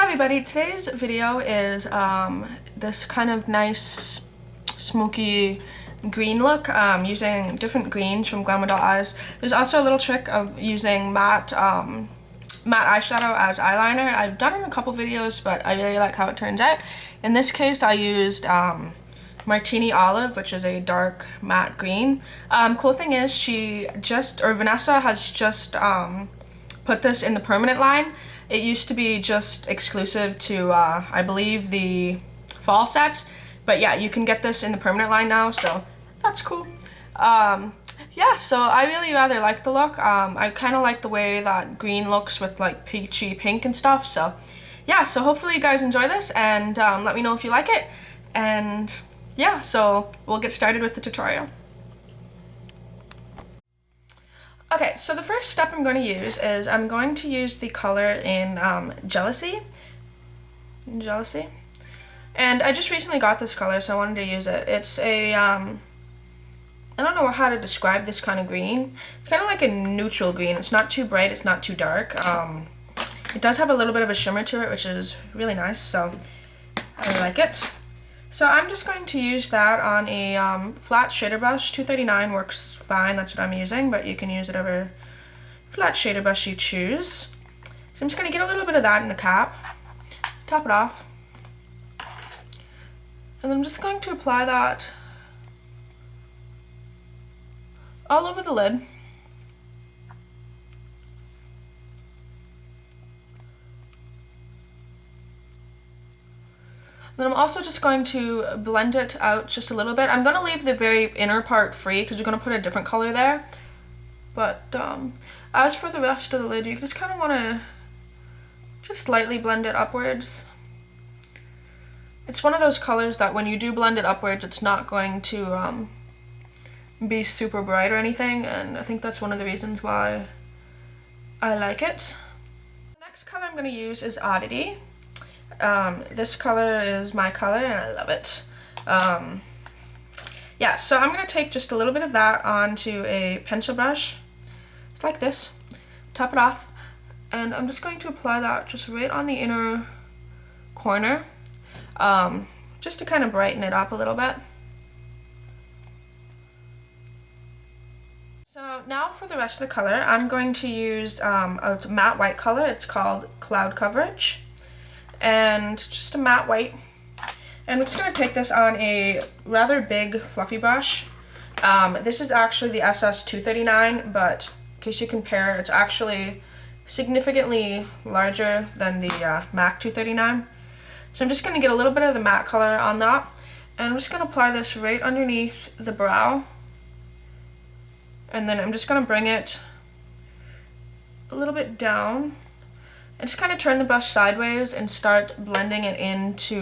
everybody, today's video is this kind of nice smoky green look using different greens from Glamour Doll Eyes. There's also a little trick of using matte eyeshadow as eyeliner. I've done it in a couple videos, but I really like how it turns out. In this case I used Martini Olive, which is a dark matte green. Cool thing is Vanessa has just put this in the permanent line. It used to be just exclusive to, I believe, the fall sets. But yeah, you can get this in the permanent line now, so that's cool. Yeah, so I really rather like the look. I kind of like the way that green looks with like peachy pink and stuff. So yeah, so hopefully you guys enjoy this and let me know if you like it. And yeah, so we'll get started with the tutorial. Okay, so the first step I'm going to use is I'm going to use the color in Jealousy. And I just recently got this color, so I wanted to use it. It's a, I don't know how to describe this kind of green. It's kind of like a neutral green. It's not too bright, it's not too dark. It does have a little bit of a shimmer to it, which is really nice, so I really like it. So I'm just going to use that on a flat shader brush. 239 works fine, that's what I'm using, but you can use whatever flat shader brush you choose. So I'm just going to get a little bit of that in the cap, top it off, and then I'm just going to apply that all over the lid. Then I'm also just going to blend it out just a little bit. I'm going to leave the very inner part free because we're going to put a different color there. But as for the rest of the lid, you just kind of want to just lightly blend it upwards. It's one of those colors that when you do blend it upwards, it's not going to be super bright or anything, and I think that's one of the reasons why I like it. The next color I'm going to use is Oddity. This color is my color and I love it. Yeah, so I'm going to take just a little bit of that onto a pencil brush, just like this, top it off, and I'm just going to apply that just right on the inner corner, just to kind of brighten it up a little bit. So now for the rest of the color, I'm going to use a matte white color. It's called Cloud Coverage. And just a matte white, and I'm just going to take this on a rather big fluffy brush. This is actually the SS239, but in case you compare, it's actually significantly larger than the MAC 239. So I'm just going to get a little bit of the matte color on that, and I'm just going to apply this right underneath the brow, and then I'm just going to bring it a little bit down and just kind of turn the brush sideways and start blending it into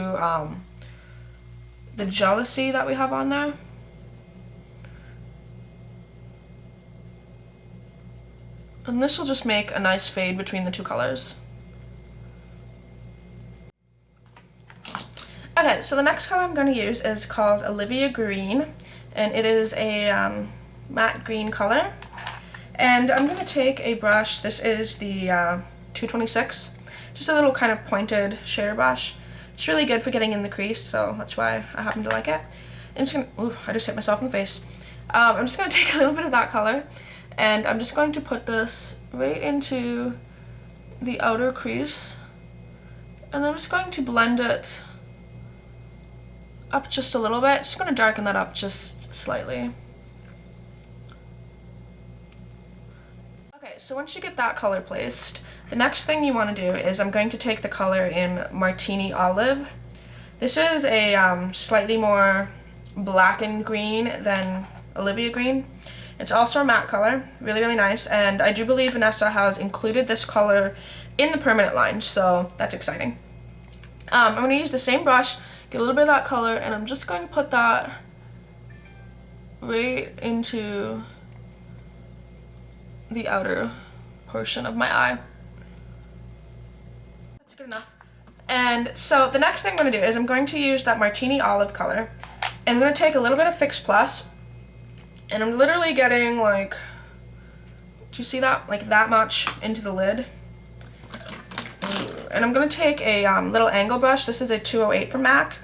the Jealousy that we have on there. And this will just make a nice fade between the two colors. Okay, so the next color I'm going to use is called Olivia Green, and it is a matte green color. And I'm going to take a brush, this is the 226, just a little kind of pointed shader brush. It's really good for getting in the crease, so that's why I happen to like it. I'm just gonna, ooh, I just hit myself in the face. I'm just gonna take a little bit of that color, and I'm just going to put this right into the outer crease, and I'm just going to blend it up just a little bit. Just gonna darken that up just slightly. Okay, so once you get that color placed, the next thing you want to do is I'm going to take the color in Martini Olive. This is a slightly more blackened green than Olivia Green. It's also a matte color, really, really nice, and I do believe Vanessa has included this color in the permanent line, so that's exciting. I'm going to use the same brush, get a little bit of that color, and I'm just going to put that right into the outer portion of my eye. That's good enough. And so the next thing I'm going to do is I'm going to use that Martini Olive color, and I'm going to take a little bit of Fix Plus, and I'm literally getting like, do you see that? Like that much into the lid. And I'm going to take a little angle brush. This is a 208 from MAC.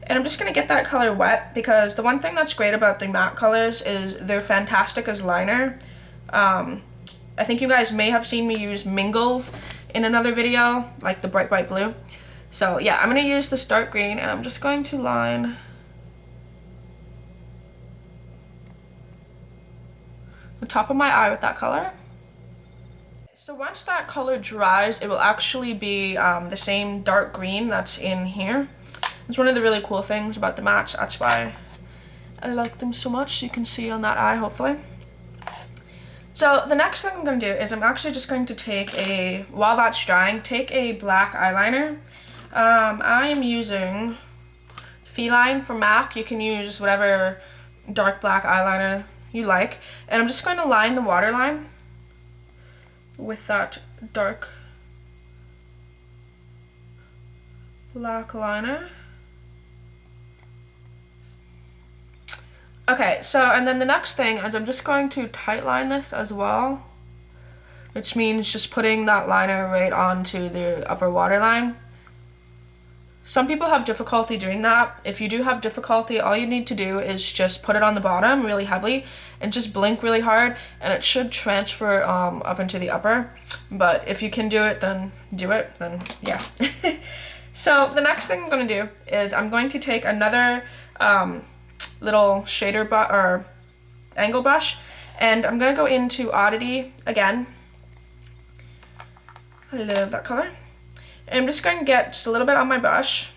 And I'm just going to get that color wet, because the one thing that's great about the matte colors is they're fantastic as liner. I think you guys may have seen me use Mingles in another video, like the bright blue. So yeah, I'm going to use this dark green, and I'm just going to line the top of my eye with that color. So once that color dries, it will actually be the same dark green that's in here. It's one of the really cool things about the mattes. That's why I like them so much. You can see on that eye, hopefully. So the next thing I'm going to do is I'm actually just going to take while that's drying, take a black eyeliner. I am using Feline from MAC. You can use whatever dark black eyeliner you like. And I'm just going to line the waterline with that dark black liner. Okay, so, and then the next thing is I'm just going to tightline this as well, which means just putting that liner right onto the upper waterline. Some people have difficulty doing that. If you do have difficulty, all you need to do is just put it on the bottom really heavily and just blink really hard, and it should transfer up into the upper. But if you can do it, then do it, then yeah. So the next thing I'm going to do is I'm going to take another little shader or angle brush, and I'm going to go into Oddity again. I love that color. And I'm just going to get just a little bit on my brush,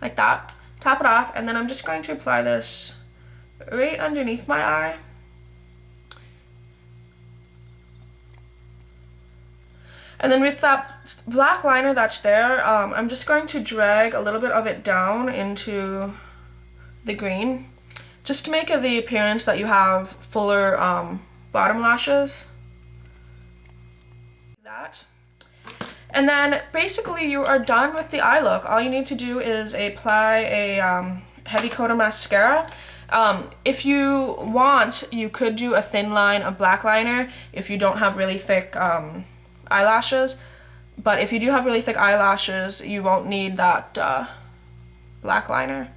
like that, tap it off, and then I'm just going to apply this right underneath my eye. And then with that black liner that's there, I'm just going to drag a little bit of it down into the green, just to make it the appearance that you have fuller bottom lashes. That. And then basically you are done with the eye look. All you need to do is apply a heavy coat of mascara. If you want, you could do a thin line of black liner if you don't have really thick eyelashes. But if you do have really thick eyelashes, you won't need that black liner.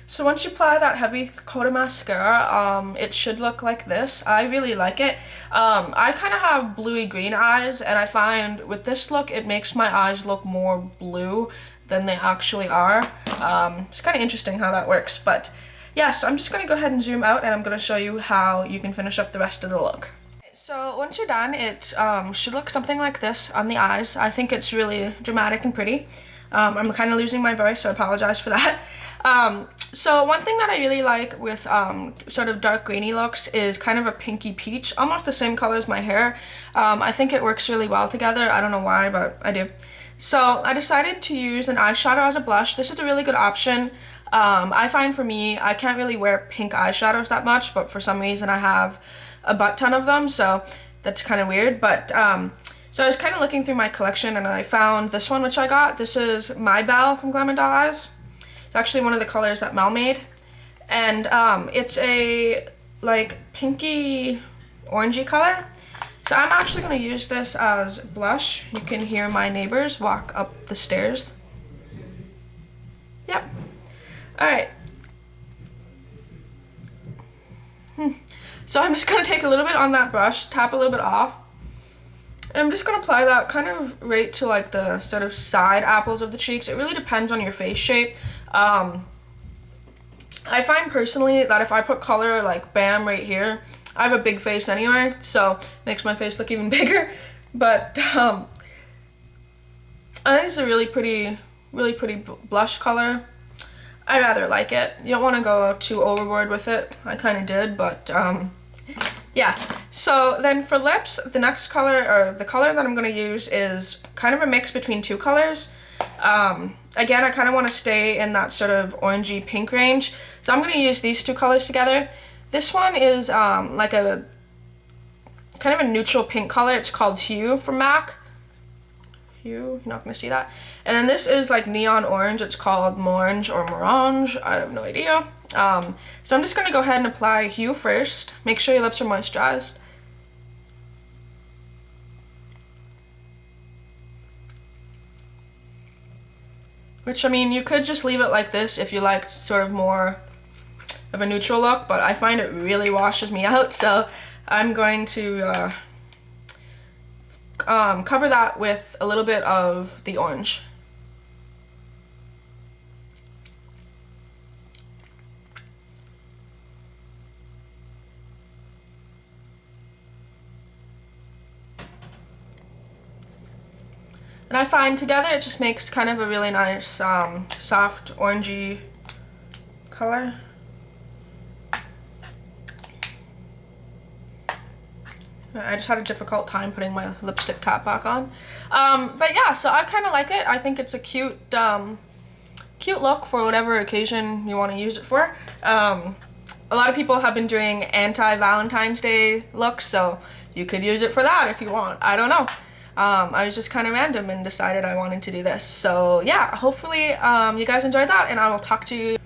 So once you apply that heavy coat of mascara, it should look like this. I really like it. I kind of have bluey green eyes, and I find with this look it makes my eyes look more blue than they actually are. It's kind of interesting how that works, but yeah, so I'm just going to go ahead and zoom out, and I'm going to show you how you can finish up the rest of the look. So once you're done, it should look something like this on the eyes. I think it's really dramatic and pretty. I'm kind of losing my voice, so I apologize for that. So one thing that I really like with sort of dark greeny looks is kind of a pinky peach, almost the same color as my hair. I think it works really well together. I don't know why, but I do. So I decided to use an eyeshadow as a blush. This is a really good option. I find for me, I can't really wear pink eyeshadows that much, but for some reason I have a butt ton of them, so that's kind of weird. But so I was kind of looking through my collection, and I found this one, which I got. This is My Belle from Glamour Doll Eyes. It's actually one of the colors that Mel made, and it's a like pinky orangey color. So I'm actually going to use this as blush. You can hear my neighbors walk up the stairs. Yep. Alright. So I'm just going to take a little bit on that brush, tap a little bit off, and I'm just going to apply that kind of right to like the sort of side apples of the cheeks. It really depends on your face shape. I find personally that if I put color like bam right here, I have a big face anyway, so it makes my face look even bigger. But I think it's a really pretty blush color. I rather like it. You don't want to go too overboard with it. I kind of did, but yeah. So then for lips, the next color, or the color that I'm going to use, is kind of a mix between two colors. Again, I kind of want to stay in that sort of orangey pink range, so I'm going to use these two colors together. This one is like a kind of a neutral pink color. It's called Hue from MAC. Hue, you're not going to see that. And then this is like neon orange. It's called Morange or Morange. I have no idea. So I'm just going to go ahead and apply Hue first. Make sure your lips are moisturized. which, I mean, you could just leave it like this if you liked sort of more of a neutral look, but I find it really washes me out, so I'm going to cover that with a little bit of the orange. And I find together it just makes kind of a really nice soft orangey color. I just had a difficult time putting my lipstick cap back on. But yeah, so I kind of like it. I think it's a cute look for whatever occasion you want to use it for. A lot of people have been doing anti-Valentine's Day looks, so you could use it for that if you want. I don't know. I was just kind of random and decided I wanted to do this. So yeah, hopefully you guys enjoyed that, and I will talk to you